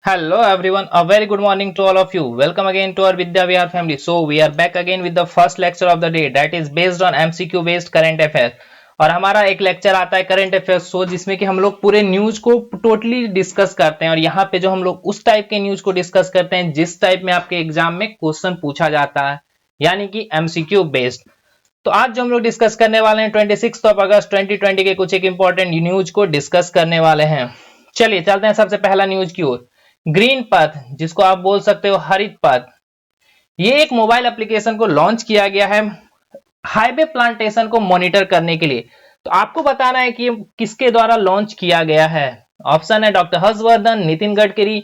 Hello everyone, a very good morning to all of you. Welcome again to our Vidya Vihar family. So we are back again with the first lecture of the day that is based on MCQ based current affairs. और हमारा एक lecture आता है current affairs show जिसमें कि हम लोग पूरे न्यूज को टोटली डिस्कस करते हैं और यहाँ पे जो हम लोग उस टाइप के न्यूज को डिस्कस करते हैं जिस टाइप में आपके एग्जाम में क्वेश्चन पूछा जाता है यानी कि एमसीक्यू बेस्ड। तो आज जो हम लोग डिस्कस करने वाले हैं 26 अगस्त 2020 के कुछ एक इंपॉर्टेंट न्यूज को डिस्कस करने वाले हैं। चलिए चलते हैं सबसे पहला न्यूज की ओर। ग्रीन पथ जिसको आप बोल सकते हो हरित पथ, ये एक मोबाइल एप्लीकेशन को लॉन्च किया गया है हाईवे प्लांटेशन को मॉनिटर करने के लिए। तो आपको बताना है कि किसके द्वारा लॉन्च किया गया है। ऑप्शन है डॉक्टर हर्षवर्धन, नितिन गडकरी,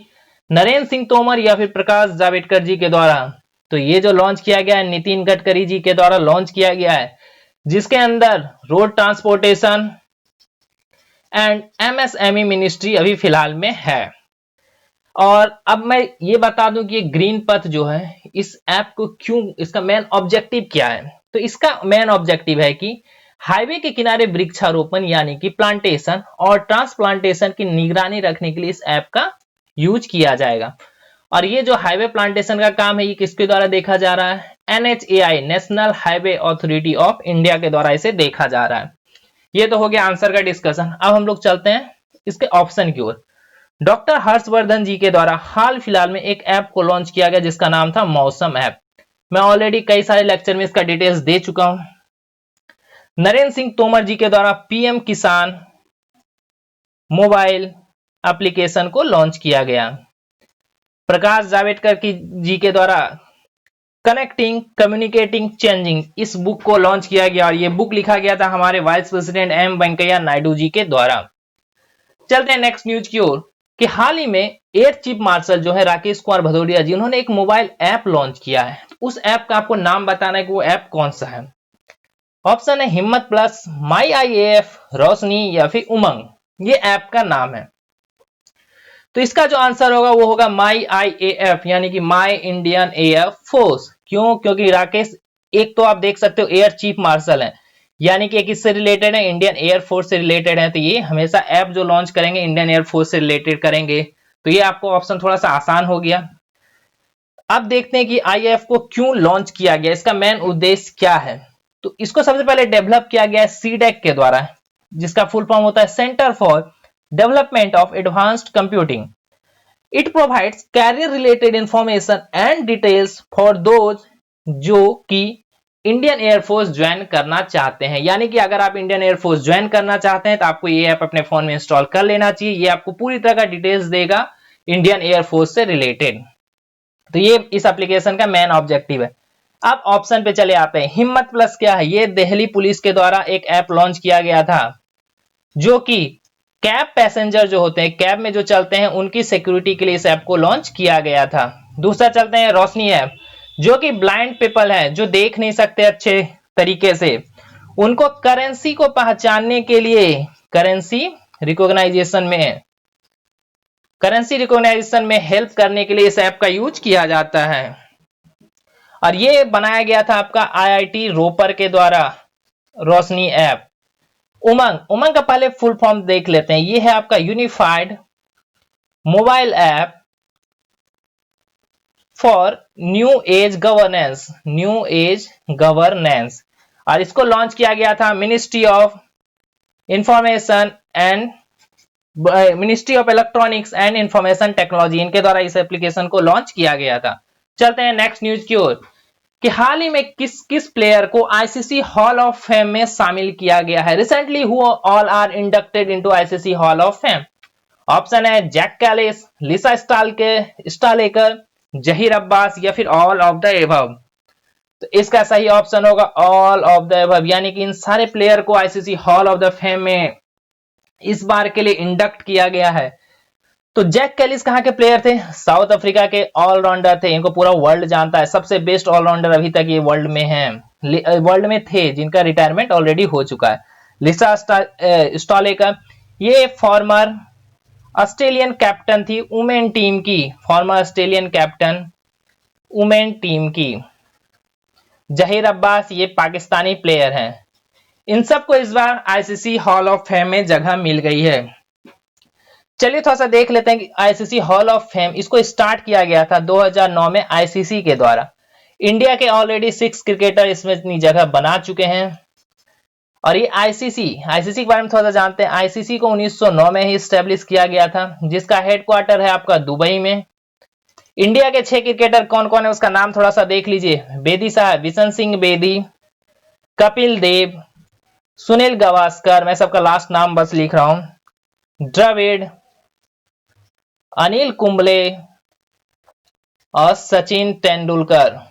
नरेंद्र सिंह तोमर या फिर प्रकाश जावड़ेकर जी के द्वारा। तो ये जो लॉन्च किया गया है नितिन गडकरी जी के द्वारा लॉन्च किया गया है, जिसके अंदर road transportation and MSME ministry अभी फिलहाल में है। और अब मैं ये बता दूं कि ये ग्रीन पथ जो है इस ऐप को क्यों, इसका मेन ऑब्जेक्टिव क्या है। तो इसका मेन ऑब्जेक्टिव है कि हाईवे के किनारे वृक्षारोपण यानी कि प्लांटेशन और ट्रांसप्लांटेशन की निगरानी रखने के लिए इस ऐप का यूज किया जाएगा। और ये जो हाईवे प्लांटेशन का काम है ये किसके द्वारा देखा जा रहा है, NHAI national highway authority of India के द्वारा इसे देखा जा रहा है। ये तो हो गया आंसर का डिस्कशन। अब हम लोग चलते हैं इसके ऑप्शन की ओर। डॉक्टर हर्षवर्धन जी के द्वारा हाल फिलहाल में एक ऐप को लॉन्च किया गया जिसका नाम था मौसम ऐप। मैं ऑलरेडी कई सारे लेक्चर में इसका डिटेल्स दे चुका हूं। नरेंद्र सिंह तोमर जी के द्वारा पीएम किसान मोबाइल एप्लीकेशन को लॉन्च किया गया। प्रकाश जावड़ेकर जी के द्वारा कनेक्टिंग कम्युनिकेटिंग चेंजिंग इस बुक को लॉन्च किया गया और ये बुक लिखा गया था हमारे vice president M Venkaiah Naidu ji के द्वारा। चलते हैं नेक्स्ट न्यूज की ओर कि हाल ही में एयर चीफ मार्शल जो है राकेश कुमार भदौरिया जी, उन्होंने एक मोबाइल ऐप लॉन्च किया है। उस ऐप का आपको नाम बताना है कि वो ऐप कौन सा है। ऑप्शन है हिम्मत प्लस, माई आईएएफ, रोशनी या फिर उमंग। ये ऐप का नाम है। तो इसका जो आंसर होगा वो होगा माई आईएएफ यानी कि माई इंडियन एयर फोर्स। क्यों? क्योंकि राकेश एक तो आप देख सकते हो एयर चीफ मार्शल है यानी कि किससे रिलेटेड है, इंडियन एयर फोर्स से रिलेटेड है। तो ये हमेशा ऐप जो लॉन्च करेंगे इंडियन एयर फोर्स से रिलेटेड करेंगे। तो ये आपको ऑप्शन थोड़ा सा आसान हो गया। अब देखते हैं कि आईएएफ को क्यों लॉन्च किया गया, इसका मेन उद्देश्य क्या है। तो इसको सबसे पहले डेवलप किया गया है सीडेक के द्वारा, जिसका फुल फॉर्म होता है centre for development of advanced computing. It provides career related information and details for those जो कि इंडियन एयरफोर्स ज्वाइन करना चाहते हैं। यानी कि अगर आप इंडियन एयरफोर्स ज्वाइन करना चाहते हैं तो आपको ये ऐप अपने फोन में इंस्टॉल कर लेना चाहिए। ये आपको पूरी तरह का डिटेल्स देगा इंडियन एयरफोर्स से रिलेटेड। तो ये इस एप्लीकेशन का मेन ऑब्जेक्टिव है। अब ऑप्शन पे चले आते हैं। हिम्मत प्लस क्या है, ये दिल्ली पुलिस के द्वारा एक ऐप लॉन्च किया गया था जो कि कैब पैसेंजर जो होते हैं, कैब में जो चलते हैं, उनकी सिक्योरिटी के लिए इस ऐप को लॉन्च किया गया था। दूसरा चलते हैं रोशनी ऐप, जो कि ब्लाइंड पीपल है, जो देख नहीं सकते अच्छे तरीके से, उनको करेंसी को पहचानने के लिए करेंसी रिकॉग्नाइजेशन में हेल्प करने के लिए इस ऐप का यूज किया जाता है। और ये बनाया गया था आपका आईआईटी रोपर के द्वारा रोशनी ऐप। उमंग का पहले फुल फॉर्म देख लेते हैं। ये है आपका unified mobile app for new age governance. और इसको लॉन्च किया गया था ministry of information and ministry of electronics and information technology, इनके द्वारा इस एप्लीकेशन को लॉन्च किया गया था। चलते हैं नेक्स्ट न्यूज की ओर कि हाल ही में किस किस प्लेयर को आईसीसी हॉल ऑफ फेम में शामिल किया गया है। Recently who all are inducted into ICC hall of fame. Option है Jack Kallis, Lisa Sthalekar, Zaheer Abbas या फिर ऑल ऑफ द एबव। तो इसका सही ऑप्शन होगा ऑल ऑफ द एबव, यानी कि इन सारे प्लेयर को ICC hall of the fame में इस बार के लिए इंडक्ट किया गया है। तो जैक कैलिस कहां के प्लेयर थे, साउथ अफ्रीका के ऑलराउंडर थे। इनको पूरा वर्ल्ड जानता है, सबसे बेस्ट ऑलराउंडर अभी तक ये वर्ल्ड में है, वर्ल्ड में थे, जिनका रिटायरमेंट ऑलरेडी हो चुका है। लिसा स्टॉलेकर ये फॉर्मर ऑस्ट्रेलियन कैप्टन थी वुमेन टीम की, farmer Australian captain women team की। जहीर अब्बास ये पाकिस्तानी प्लेयर हैं। इन सबको इस बार आईसीसी हॉल ऑफ फेम में जगह मिल गई है। चलिए थोड़ा सा देख लेते हैं कि आईसीसी हॉल ऑफ फेम इसको स्टार्ट किया गया था 2009 में आईसीसी के द्वारा। इंडिया के ऑलरेडी 6 क्रिकेटर इसमें अपनी जगह बना चुके हैं। और ये आईसीसी के बारे में थोड़ा सा जानते हैं। आईसीसी को 1909 में ही स्टेब्लिश किया गया था, जिसका हेडक्वार्टर है आपका दुबई में। इंडिया के 6 क्रिकेटर कौन कौन है उसका नाम थोड़ा सा देख लीजिए। बेदी साहब, बिशन सिंह बेदी, कपिल देव, सुनील गावस्कर, मैं सबका लास्ट नाम बस लिख रहा हूं, द्रविड़, अनिल कुंबले और सचिन तेंदुलकर।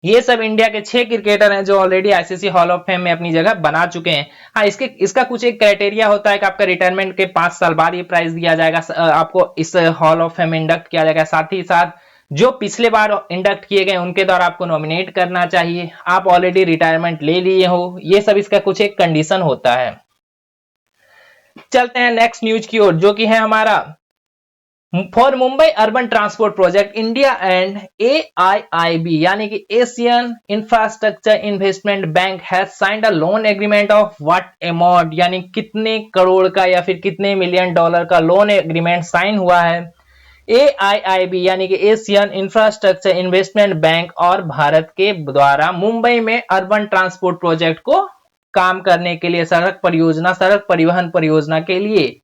ये सब इंडिया के 6 क्रिकेटर हैं जो already ICC hall of fame में अपनी जगह बना चुके हैं। हाँ, इसका कुछ एक क्राइटेरिया होता है कि आपका रिटायरमेंट के 5 साल बाद ये प्राइज दिया जाएगा, आपको इस हॉल ऑफ फेम में इंडक्ट किया जाएगा। साथ ही साथ जो पिछले बार इंडक्ट किए गए उनके द्वारा आपको नॉमिनेट करना चाहिए, आप ऑलरेडी रिटायरमेंट ले लिए हो, ये सब इसका कुछ एक कंडीशन होता है। चलते हैं नेक्स्ट न्यूज की ओर, जो कि है हमारा for Mumbai urban transport project India and AIIB यानी कि Asian infrastructure investment bank has signed a loan agreement of what amount, यानी कितने करोड़ का या फिर कितने मिलियन डॉलर का लोन एग्रीमेंट साइन हुआ है AIIB यानी कि एशियन इंफ्रास्ट्रक्चर इन्वेस्टमेंट बैंक और भारत के द्वारा मुंबई में अर्बन ट्रांसपोर्ट प्रोजेक्ट को काम करने के लिए, सड़क परिवहन परियोजना के लिए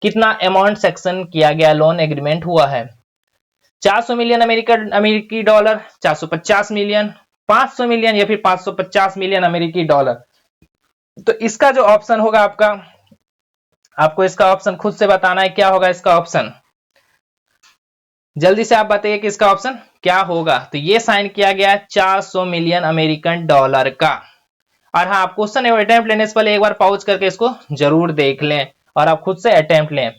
कितना अमाउंट सेक्शन किया गया, लोन एग्रीमेंट हुआ है। 400 मिलियन अमेरिकी डॉलर, 450 मिलियन, 500 मिलियन या फिर 550 मिलियन अमेरिकी डॉलर। तो इसका जो ऑप्शन होगा आपको इसका ऑप्शन खुद से बताना है, क्या होगा इसका ऑप्शन, जल्दी से आप बताइए कि इसका ऑप्शन क्या होगा। तो ये साइन किया गया 400 मिलियन अमेरिकन डॉलर का। और हाँ, आप क्वेश्चन अटेम्प्ट लेने से पहले एक बार पॉज करके इसको जरूर देख लें और आप खुद से अटेम्प्ट लें।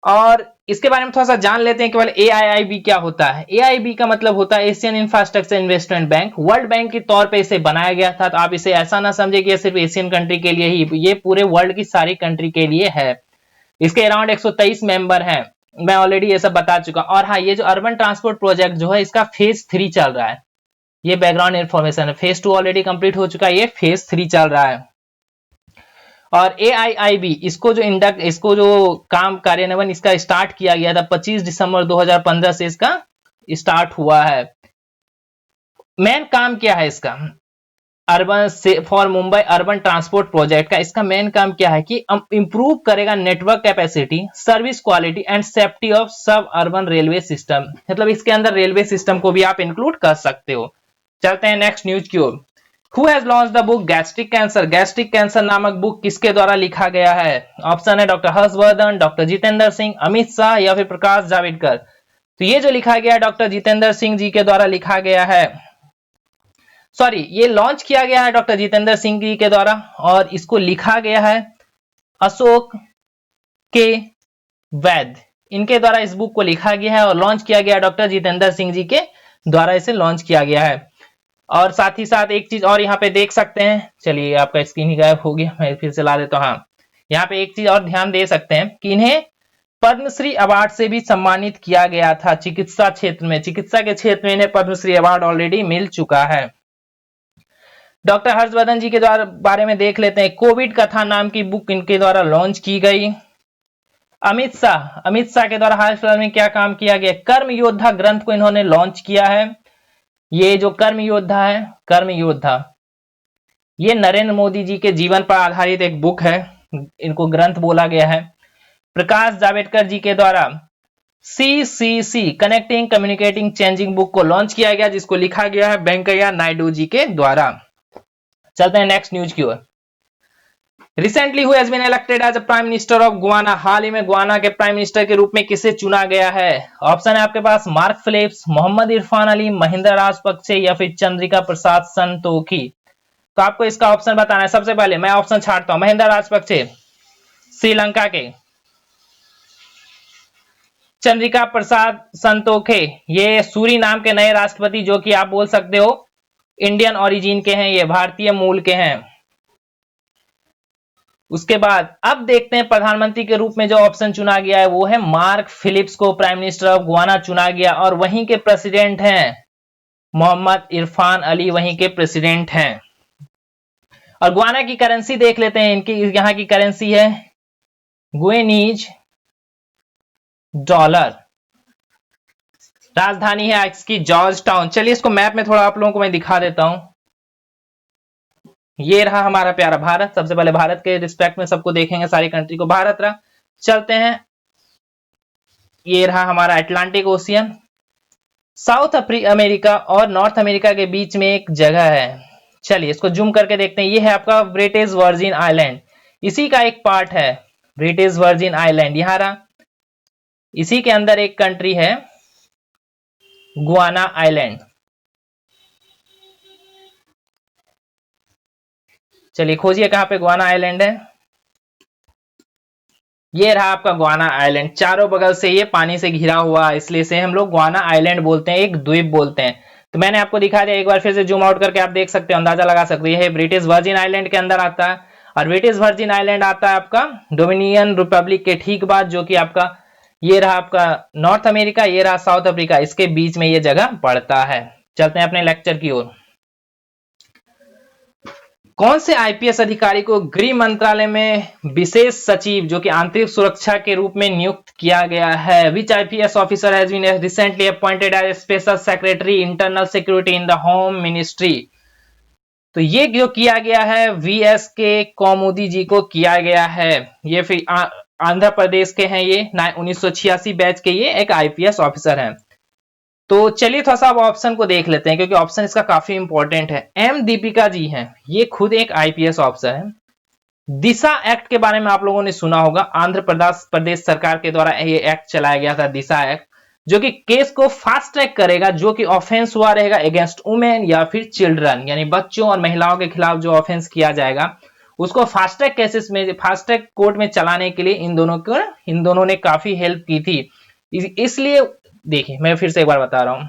और इसके बारे में थोड़ा सा जान लेते हैं केवल AIIB क्या होता है। AIIB का मतलब होता है Asian infrastructure investment bank. World bank के तौर पे इसे बनाया गया था, तो आप इसे ऐसा ना समझे कि ये सिर्फ एशियन कंट्री के लिए ही, ये पूरे वर्ल्ड की सारी कंट्री के लिए है। इसके अराउंड 123 मेंबर हैं, मैं ऑलरेडी ये सब बता चुका। और हाँ, ये जो अर्बन ट्रांसपोर्ट प्रोजेक्ट जो है इसका फेज 3 चल रहा है, ये बैकग्राउंड इंफॉर्मेशन है। फेज 2 ऑलरेडी कंप्लीट हो चुका है, ये फेज 3 चल रहा है। और AIIB इसको जो काम कार्यान्वयन इसका स्टार्ट किया गया था 25 दिसंबर 2015 से इसका स्टार्ट हुआ है। मेन काम क्या है इसका, for Mumbai urban transport project का इसका मेन काम क्या है कि इंप्रूव करेगा network capacity, service quality and safety of सब अर्बन रेलवे सिस्टम। मतलब इसके अंदर रेलवे सिस्टम को भी आप इंक्लूड कर सकते हो। चलते हैं नेक्स्ट न्यूज की ओर। Who has launched the book gastric cancer? Gastric cancer नामक बुक किसके द्वारा लिखा गया है? ऑप्शन है डॉक्टर हर्षवर्धन, डॉक्टर जितेंद्र सिंह, अमित शाह या फिर प्रकाश जावड़ेकर। तो ये जो लिखा गया है डॉक्टर जितेंद्र सिंह जी के द्वारा लिखा गया है, सॉरी, ये लॉन्च किया गया है डॉक्टर जितेंद्र सिंह जी के द्वारा और इसको लिखा गया है अशोक के वैद, इनके द्वारा इस बुक को लिखा गया है और लॉन्च किया गया डॉक्टर जितेंद्र सिंह जी के द्वारा इसे लॉन्च किया गया है। और साथ ही साथ एक चीज और यहाँ पे देख सकते हैं, चलिए आपका स्क्रीन ही गायब हो गया, मैं फिर से ला देता हूँ। हाँ, यहाँ पे एक चीज और ध्यान दे सकते हैं कि इन्हें पद्मश्री अवार्ड से भी सम्मानित किया गया था चिकित्सा क्षेत्र में। चिकित्सा के क्षेत्र में इन्हें पद्मश्री अवार्ड ऑलरेडी मिल चुका है। डॉक्टर हर्षवर्धन जी के द्वारा बारे में देख लेते हैं। कोविड कथा नाम की बुक इनके द्वारा लॉन्च की गई। अमित शाह के द्वारा हाल फिलहाल में क्या काम किया गया, कर्म योद्धा ग्रंथ को इन्होंने लॉन्च किया है। ये जो कर्म योद्धा ये नरेंद्र मोदी जी के जीवन पर आधारित एक बुक है, इनको ग्रंथ बोला गया है। प्रकाश जावड़ेकर जी के द्वारा CCC connecting communicating changing book को लॉन्च किया गया, जिसको लिखा गया है वेंकैया नायडू जी के द्वारा। चलते हैं नेक्स्ट न्यूज की ओर। Recently who has been elected as a prime minister of Guyana? हाल ही में गुआना के प्राइम मिनिस्टर के रूप में किसे चुना गया है? ऑप्शन है आपके पास मार्क फिलिप्स, मोहम्मद इरफान अली, महिंदा राजपक्षे या फिर चंद्रिका प्रसाद संतोखी। तो आपको इसका ऑप्शन बताना है। सबसे पहले मैं ऑप्शन छाड़ता हूं, महिंदा राजपक्षे श्रीलंका के, चंद्रिका प्रसाद संतोखे ये सूरी नाम के नए राष्ट्रपति, जो कि आप बोल सकते हो इंडियन ओरिजिन के हैं, ये भारतीय मूल के हैं। उसके बाद अब देखते हैं प्रधानमंत्री के रूप में जो ऑप्शन चुना गया है वो है मार्क फिलिप्स को प्राइम मिनिस्टर ऑफ गुआना चुना गया और वहीं के प्रेसिडेंट हैं मोहम्मद इरफान अली, वहीं के प्रेसिडेंट हैं। और गुआना की करेंसी देख लेते हैं, इनकी यहाँ की करेंसी है गुएनीज डॉलर। राजधानी है इसकी जॉर्ज टाउन। चलिए इसको मैप में थोड़ा आप लोगों को मैं दिखा देता हूं। ये रहा हमारा प्यारा भारत। सबसे पहले भारत के रिस्पेक्ट में सबको देखेंगे, सारी कंट्री को। भारत रहा। चलते हैं, ये रहा हमारा अटलांटिक ओशियन। साउथ अमेरिका और नॉर्थ अमेरिका के बीच में एक जगह है। चलिए इसको जूम करके देखते हैं। ये है आपका ब्रिटिश वर्जिन आइलैंड, इसी का एक पार्ट है ब्रिटिश वर्जिन आइलैंड। यहां रहा, इसी के अंदर एक कंट्री है गुआना आइलैंड। चलिए खोजिए कहां पे गुआना आइलैंड है। ये रहा आपका गुआना आइलैंड। चारों बगल से ये पानी से घिरा हुआ, इसलिए से हम लोग गुआना आइलैंड बोलते हैं, एक द्वीप बोलते हैं। तो मैंने आपको दिखा दिया, एक बार फिर से जूम आउट करके आप देख सकते हो, अंदाजा लगा सकते हो। ये ब्रिटिश वर्जिन आइलैंड के अंदर आता है, और ब्रिटिश वर्जिन आइलैंड आता है आपका डोमिनियन रिपब्लिक के ठीक बाद, जो कि आपका ये रहा आपका नॉर्थ अमेरिका, ये रहा साउथ अफ्रीका, इसके बीच में ये जगह पड़ता है। चलते हैं अपने लेक्चर की ओर। कौन से आईपीएस अधिकारी को गृह मंत्रालय में विशेष सचिव जो कि आंतरिक सुरक्षा के रूप में नियुक्त किया गया है? Which IPS officer has been recently appointed as special secretary internal security in the home ministry? तो ये जो किया गया है वीएस के कौमुदी जी को किया गया है। ये फिर आंध्र प्रदेश के हैं, ये 1986 बैच के ये एक आईपीएस ऑफिसर हैं। तो चलिए थोड़ा सा ऑप्शन को देख लेते हैं, क्योंकि ऑप्शन इसका काफी इंपॉर्टेंट है। एम दीपिका जी हैं, ये खुद एक आईपीएस ऑफिसर है। दिशा एक्ट के बारे में आप लोगों ने सुना होगा, आंध्र प्रदेश सरकार के द्वारा ये एक्ट चलाया गया था, दिशा एक्ट, जो कि केस को फास्ट ट्रैक करेगा, जो कि ऑफेंस हुआ रहेगा अगेंस्ट वुमेन या फिर चिल्ड्रन, यानी बच्चों और महिलाओं के खिलाफ जो ऑफेंस किया जाएगा उसको फास्ट ट्रैक केसेस में, फास्ट ट्रैक कोर्ट में चलाने के लिए इन दोनों ने काफी हेल्प की थी। इसलिए देखिए मैं फिर से एक बार बता रहा हूं,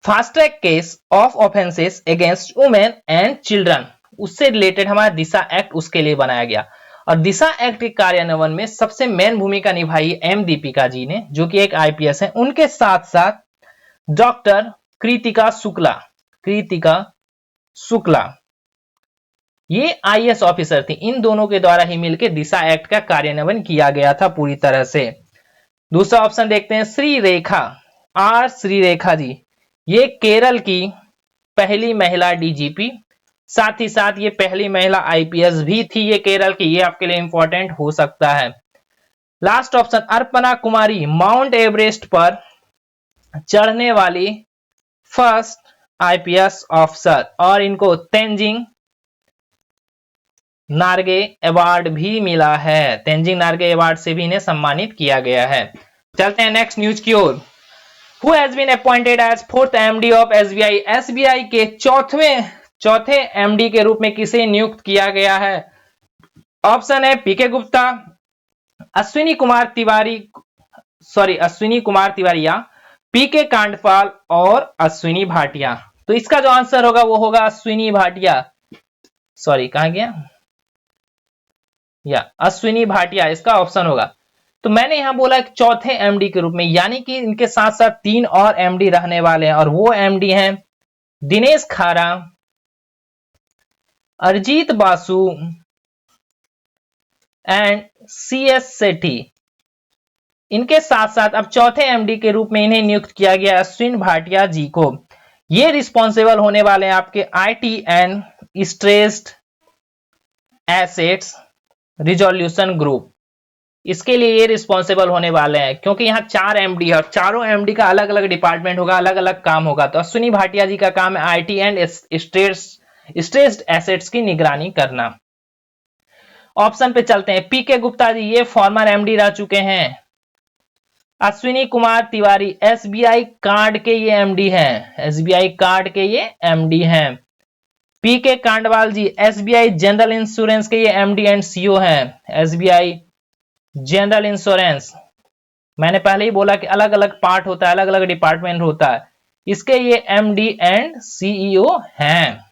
fast track case of offences against women and children, उससे रिलेटेड हमारा दिशा एक्ट उसके लिए बनाया गया। और दिशा एक्ट के कार्यान्वयन में सबसे मेन भूमिका निभाई एम दीपिका जी ने, जो कि एक आईपीएस है। उनके साथ साथ डॉक्टर कृतिका शुक्ला ये आईएएस ऑफिसर थी। इन दोनों के द्वारा ही मिलकर दिशा एक्ट का कार्यान्वयन किया गया था पूरी तरह से। दूसरा ऑप्शन देखते हैं, श्रीरेखा जी, ये केरल की पहली महिला डीजीपी, साथ ही साथ ये पहली महिला आईपीएस भी थी ये केरल की, ये आपके लिए इंपॉर्टेंट हो सकता है। लास्ट ऑप्शन, अर्पणा कुमारी, माउंट एवरेस्ट पर चढ़ने वाली फर्स्ट आईपीएस ऑफिसर, और इनको तेंजिंग नार्गे अवार्ड भी मिला है। तेंजिंग नार्गे अवार्ड से भी इन्हें सम्मानित किया गया है। चलते हैं नेक्स्ट न्यूज की ओर। Who has been appointed as fourth MD of SBI? SBI के चौथे एमडी के रूप में किसे नियुक्त किया गया है? ऑप्शन है पीके गुप्ता, अश्विनी कुमार तिवारी या पीके कांडपाल और अश्विनी भाटिया। तो इसका जो आंसर होगा वो होगा अश्विनी भाटिया, कहां गया, या अश्विनी भाटिया इसका ऑप्शन होगा। तो मैंने यहां बोला कि चौथे एमडी के रूप में, यानी कि इनके साथ साथ 3 और एमडी रहने वाले हैं, और वो एमडी हैं दिनेश खारा, अरिजीत बासु एंड सीएस सेठी। इनके साथ साथ अब चौथे एमडी के रूप में इन्हें नियुक्त किया गया अश्विन भाटिया जी को। ये रिस्पॉन्सिबल होने वाले हैं आपके IT and stressed assets resolution group, इसके लिए ये रिस्पॉन्सिबल होने वाले हैं, क्योंकि यहाँ 4 एमडी है और चारों एमडी का अलग अलग डिपार्टमेंट होगा, अलग अलग काम होगा। तो अश्विनी भाटिया जी का काम है आईटी एंड स्ट्रेस्ड एसेट्स की निगरानी करना। ऑप्शन पे चलते हैं, पीके गुप्ता जी ये फॉर्मर एमडी रह चुके हैं। अश्विनी कुमार तिवारी एसबीआई कार्ड के ये एमडी हैं, एसबीआई कार्ड के ये एमडी हैं। पीके कांडवाल जी एसबीआई जनरल इंश्योरेंस के ये एमडी एंड सीईओ हैं। एसबीआई जनरल इंश्योरेंस, मैंने पहले ही बोला कि अलग अलग पार्ट होता है, अलग अलग डिपार्टमेंट होता है, इसके ये एमडी एंड सीईओ हैं।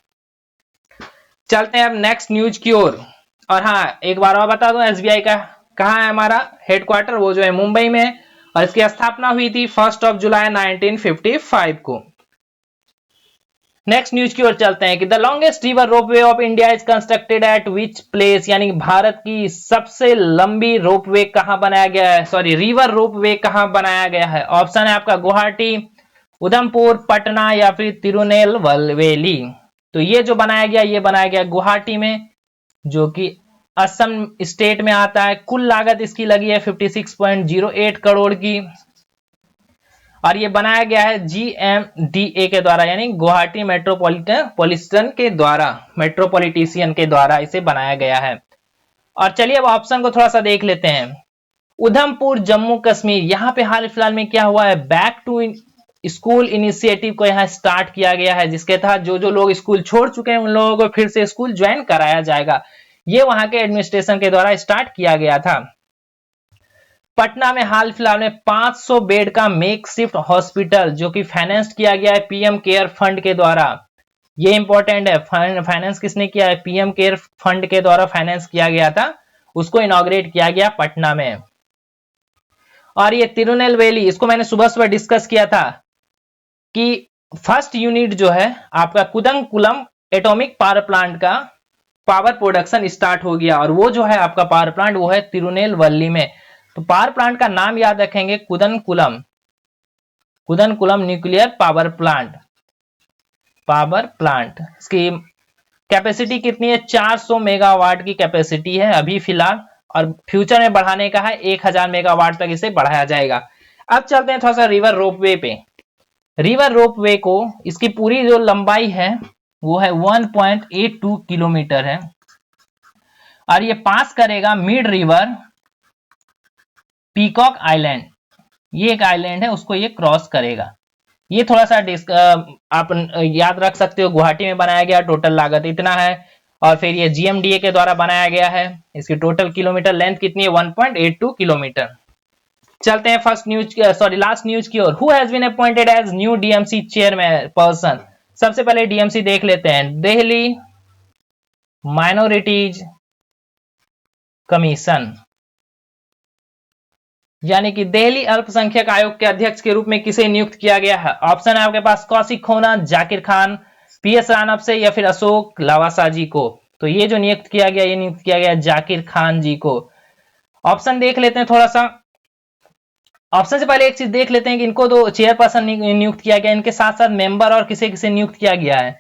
चलते हैं अब नेक्स्ट न्यूज की ओर। और हाँ, एक बार और बता दूं, एसबीआई का कहाँ है हमारा हेडक्वार्टर, वो जो है मुंबई में, और इसकी स्थापना हुई थी 1 जुलाई 1955 को। नेक्स्ट न्यूज की ओर चलते हैं कि the longest river ropeway of India is constructed at which place, यानी भारत की सबसे लंबी रोपवे कहां बनाया गया है, सॉरी रिवर रोपवे कहां बनाया गया है। ऑप्शन है आपका गुवाहाटी, उधमपुर, पटना या फिर तिरुनेलवेली। तो ये जो बनाया गया, ये बनाया गया गुवाहाटी में, जो कि असम स्टेट में आता है। कुल लागत इसकी लगी है 56.08 करोड़ की, और ये बनाया गया है GMDA के द्वारा, यानी गुवाहाटी मेट्रोपॉलिटन के द्वारा, मेट्रोपॉलिटिशियन के द्वारा इसे बनाया गया है। और चलिए अब ऑप्शन को थोड़ा सा देख लेते हैं। उधमपुर जम्मू कश्मीर, यहां पे हाल फिलहाल में क्या हुआ है, बैक टू स्कूल इनिशिएटिव को यहां स्टार्ट किया गया है, जिसके तहत जो जो लोग स्कूल छोड़ चुके हैं उन लोगों को फिर से स्कूल ज्वाइन कराया जाएगा। ये वहां के एडमिनिस्ट्रेशन के द्वारा स्टार्ट किया गया था। पटना में हाल फिलहाल में 500 बेड का मेकशिफ्ट हॉस्पिटल जो कि फाइनेंस किया गया है पीएम केयर फंड के द्वारा। ये इंपॉर्टेंट है, फाइनेंस किसने किया है, पीएम केयर फंड के द्वारा फाइनेंस किया गया था, उसको इनॉग्रेट किया गया पटना में। और ये तिरुनेलवेली, इसको मैंने सुबह सुबह डिस्कस किया था कि फर्स्ट यूनिट जो है आपका कुदंकुलम एटॉमिक पावर प्लांट का पावर प्रोडक्शन स्टार्ट हो गया, और वो जो है आपका पावर प्लांट वो है तिरुनेलवेली में। तो पावर प्लांट का नाम याद रखेंगे Kudankulam, Kudankulam nuclear power plant, power plant. इसकी कैपेसिटी कितनी है, 400 मेगावाट की कैपेसिटी है अभी फिलहाल, और फ्यूचर में बढ़ाने का है 1000 मेगावाट तक इसे बढ़ाया जाएगा। अब चलते हैं थोड़ा सा रिवर रोपवे पे। रिवर रोपवे को इसकी पूरी जो लंबाई है वो है 1.82 किलोमीटर है, और ये पास करेगा मिड रिवर पीकॉक आइलैंड, ये एक आइलैंड है उसको ये क्रॉस करेगा। ये थोड़ा सा आप याद रख सकते हो, गुवाहाटी में बनाया गया, टोटल लागत इतना है, और फिर ये GMDA के द्वारा बनाया गया है। इसकी टोटल किलोमीटर लेंथ कितनी है, 1.82 किलोमीटर। चलते हैं first news, sorry last news की ओर। Who has been appointed as new DMC chairman person. सबसे पहले DMC देख लेते हैं, दिल्ली माइनॉरिटीज कमीशन, यानी कि दिल्ली अल्पसंख्यक आयोग के अध्यक्ष के रूप में किसे नियुक्त किया गया है। ऑप्शन है आपके पास कौशिक खोना, जाकिर खान, PS रानप से या फिर अशोक लवासा जी को। तो ये जो नियुक्त किया गया, ये नियुक्त किया गया जाकिर खान जी को। ऑप्शन देख लेते हैं थोड़ा सा। ऑप्शन से पहले एक चीज देख लेते हैं कि इनको तो चेयरपर्सन नियुक्त किया गया, इनके साथ साथ मेंबर और किसे किसे नियुक्त किया गया है।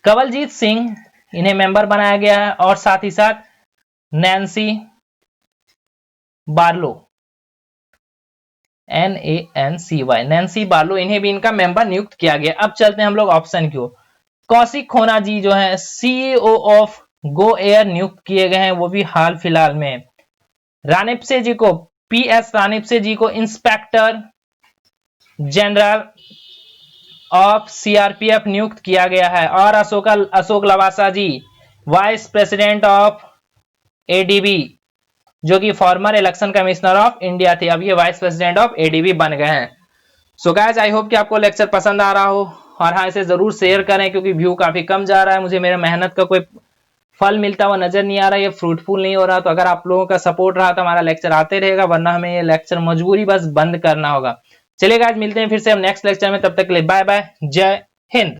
कवलजीत सिंह, इन्हें मेंबर बनाया गया है, और साथ ही साथ Nancy Barlow, NANCY, Nancy Barlow, इन्हें भी इनका मेंबर नियुक्त किया गया। अब चलते हैं हम लोग ऑप्शन की ओर। कौशिक खोना जी जो है CEO ऑफ गो एयर नियुक्त किए गए हैं, वो भी हाल फिलहाल में। रानिपसे जी को, PS रानिपसे जी को इंस्पेक्टर जनरल ऑफ CRPF नियुक्त किया गया है, और अशोक लवासा जी वाइस प्रेसिडेंट ऑफ ADB, जो कि farmer election commissioner of India थे, अब ये वाइस प्रेसिडेंट ऑफ ADB बन गए हैं। सो गाइस आई होप कि आपको लेक्चर पसंद आ रहा हो, और हाँ इसे जरूर शेयर करें क्योंकि व्यू काफी कम जा रहा है, मुझे मेरे मेहनत का कोई फल मिलता हुआ नजर नहीं आ रहा, ये फ्रूटफुल नहीं हो रहा। तो अगर आप लोगों का सपोर्ट रहा तो हमारा लेक्चर आते रहेगा, वरना हमें ये लेक्चर मजबूरी बस बंद करना होगा। चलिए गाइस मिलते हैं फिर से हम नेक्स्ट लेक्चर में, तब तक के लिए बाय बाय, जय हिंद।